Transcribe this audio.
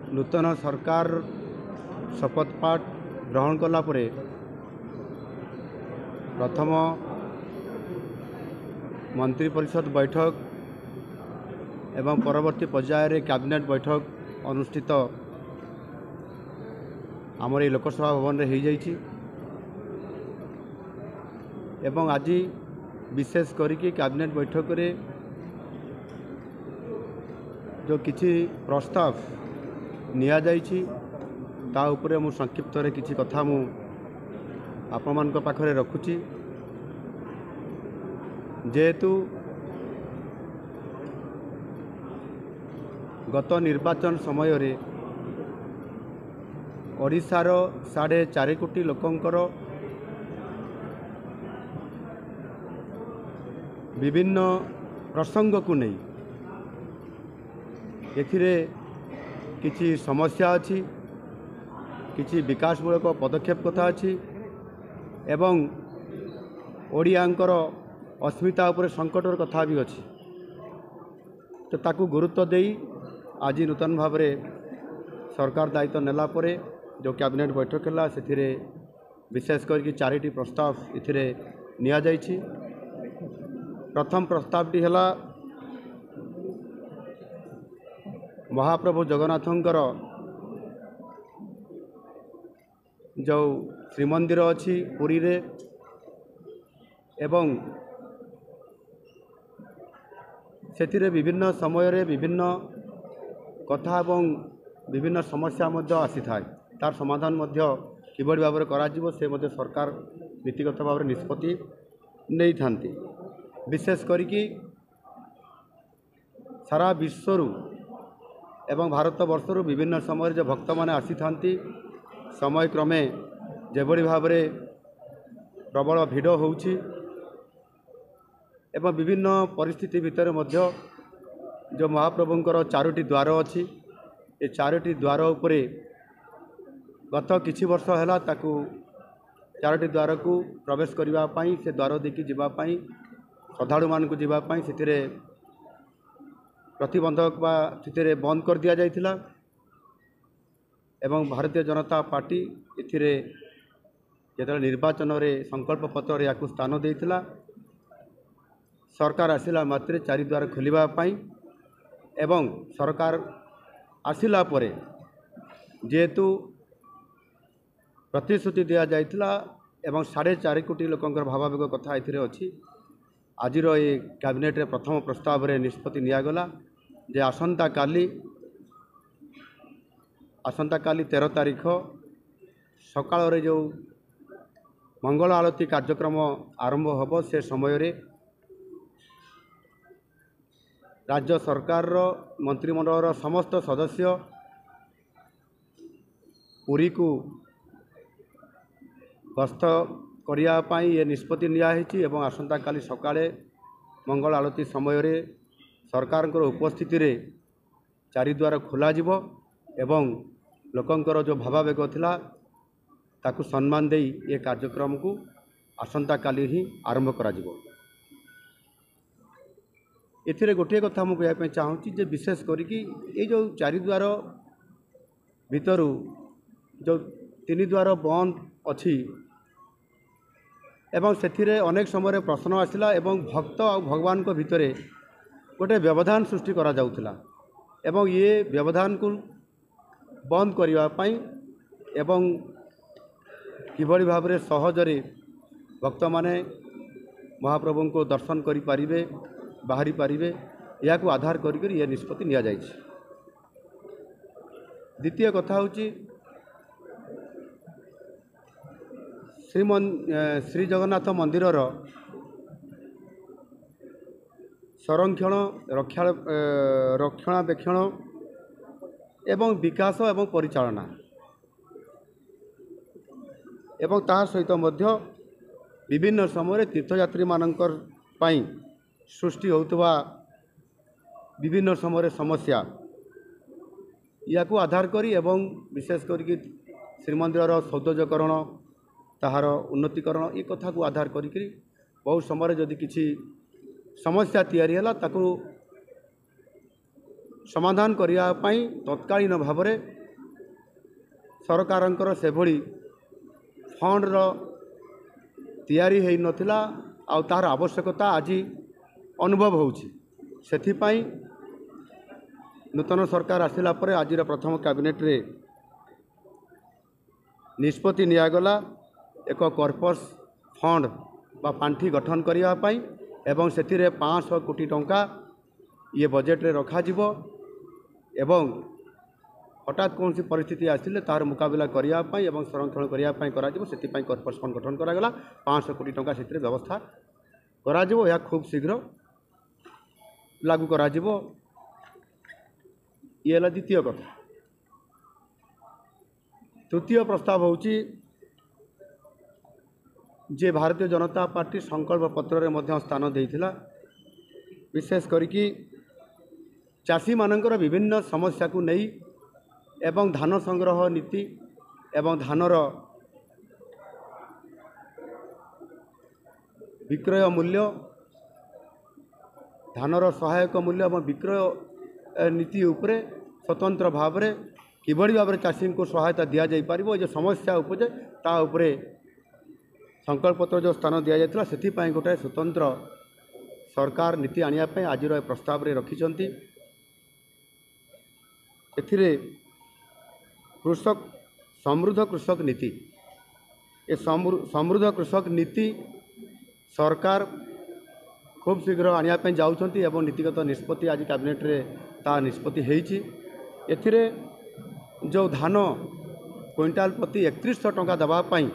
नूतन सरकार शपथ पाठ ग्रहण कला परे प्रथम मंत्री परिषद बैठक एवं परवर्ती पर्याय रे कैबिनेट बैठक अनुष्ठित आमर ये लोकसभा भवन रे हो जाइछि एवं आज विशेष करिके कैबिनेट बैठक रे जो किछि प्रस्ताव निया जाइछि ता उपरे मु संक्षिप्त रे किछि कथा मु आपण मानक पाखरे रखुछि। जेहेतु गत निर्वाचन समय रे ओडिशार 4.5 कोटी लोकंकर विभिन्न प्रसंग को नहीं एथिरे किछि समस्या अछि, किछि विकासमूलक पदक्षेप कथा अछि एवं ओडियांकर अस्मिता उपरे संकटर कथा भी अछि। तो ताकू गुरुत्व देई आज नूतन भाव में सरकार दायित्व नेला परे जो कैबिनेट बैठक है से विशेष करके 4टी प्रस्ताव इथिरे निया जाइछि। प्रथम प्रस्तावटी है महाप्रभु जगन्नाथंकर जो श्रीमंदिर अच्छी पुरी रे एवं सेथिरे विभिन्न समय रे विभिन्न कथा एवं विभिन्न समस्या मध्य आसी थाए तार समाधान मध्य किबड़ी भाव में करा जिवो से मध्य सरकार नीतिगत भाव में निष्पत्ति नहीं थांती। विशेष करिकी सारा विश्वरू एवं भारत वर्षर विभिन्न समय जो भक्त माने आसी थांती समय क्रमे जेबड़ी भाव में प्रबल भिड़ होउछि एवं विभिन्न परिस्थिति भितर मध्य जो महाप्रभुंकर 4टी द्वार अच्छी ये 4टी द्वार उपरे गत किछि वर्ष है ताकू 4टी द्वार को प्रवेश करने से द्वार देखी जीवाई श्रद्धालु मान जीवाई से प्रतिबंधक बा से बंद कर दिया जाइथिला एवं भारतीय जनता पार्टी इथिरे जेतले निर्वाचन रे संकल्प पत्र या स्थान देइथिला सरकार आसिला मात्रे 4 द्वार खोलिबा पाई एवं सरकार आसिला परे जेहेतु प्रतिश्रुति दिया जाइथिला एवं 4.5 कोटी लोकंकर भावावेग कथा एथिरे अछि। आजिर ये कैबिनेट रे प्रथम प्रस्ताव रे निष्पत्ति निया गला जे आसंता काली 13 तारीख सकाळ रे जो मंगल आरती कार्यक्रम आरंभ होब से समय रे राज्य सरकार मंत्रिमंडल समस्त सदस्य पुरी को गस्त करने ये निष्पत्ति नियाहिछि एवं आसंता काली सकाळे मंगल आरती समय रे सरकार उपस्थिति रे 4 द्वार खोला जिवो एवं लोकंकर जो भावावेग थिला ताकू सम्मान देई ये कार्यक्रम को आसंता काली ही आरंभ करा जिवो। एथिरे गोटे कथा मु कहया चाहूँगी जे विशेष करिकी ये जो 4 द्वार भितरु जो 3 द्वार बंद अच्छी एवं सेथिरे अनेक समय प्रश्न आसिला एवं भक्त और भगवान को भितरे गोटे व्यवधान सृष्टि करा जाउथिला एवं ये व्यवधान को बंद करिवा पई एवं किभଳି भाबरे सहजरे भक्त माने महाप्रभु को दर्शन करि पारिबे बाहरी पारिबे या को आधार करी ये निष्पत्ति निया जाइछि। द्वितीय कथा होची श्री जगन्नाथ मंदिरर संरक्षण रक्षणाबेक्षण एवं विकास एवं परिचालना एवं ता सहित मध्य विभिन्न समय तीर्थयात्री मानकर पाई सृष्टि होतबा विभिन्न समय समस्या या को आधार करी एवं विशेष करके श्रीमंदिर सौंदर्यकरण ताहार उन्नतीकरण ये कथा को आधार करी बहुत समय जदि किसी समस्या तैयारी है ताकू समाधान करने तत्कालीन भाव में सरकारंकर से भली फंडर तैयारी हो नथिला आ तार आवश्यकता आज अनुभव होउछि सेथिपाई नूतन सरकार आसिला परे आजिर प्रथम कैबिनेट रे निष्पत्ति नियागला एक कॉर्पस फंड बा पांठी गठन करिया पाई एवं सेतिरे 500 कोटी टंका ये बजेट रे रखा जिवो एवं हठात कौन सी परिस्थिति आसिले तार मुकाबला करिया पाई एवं संरक्षण करिया पाई करा जिवो सेति पाई कॉर्पस फंड गठन करा गला 500 कोटी टंका सेतिरे व्यवस्था करा जिवो या खूब शीघ्र लागू करा जिवो ये है द्वितीय कथा। तृतीय प्रस्ताव होची जे भारतीय जनता पार्टी संकल्प पत्र रे मध्य स्थान देइथिला विशेष करिकी चाषी मानकर विभिन्न समस्या को नहीं एवं धान संग्रह नीति एवं धानर विक्रय मूल्य धानर सहायक मूल्य एवं विक्रय नीति उपरे स्वतंत्र भाव में किभली भाव में चाषी को सहायता दि जापर जो समस्या उपजे ता उपरे संकल्प पत्र जो स्थान दि जाता से गोटे स्वतंत्र सरकार नीति आने आज प्रस्ताव रे रखिंट एथिरे कृषक समृद्ध कृषक नीति ए समृद्ध कृषक नीति सरकार खूब शीघ्र आने जाउछंती एवं नीतिगत निष्पत्ति आज कैबिनेट रे ता निष्पत्ति होईछि एथिरे जो धान क्विंटाल प्रति 3100 टंका देवाई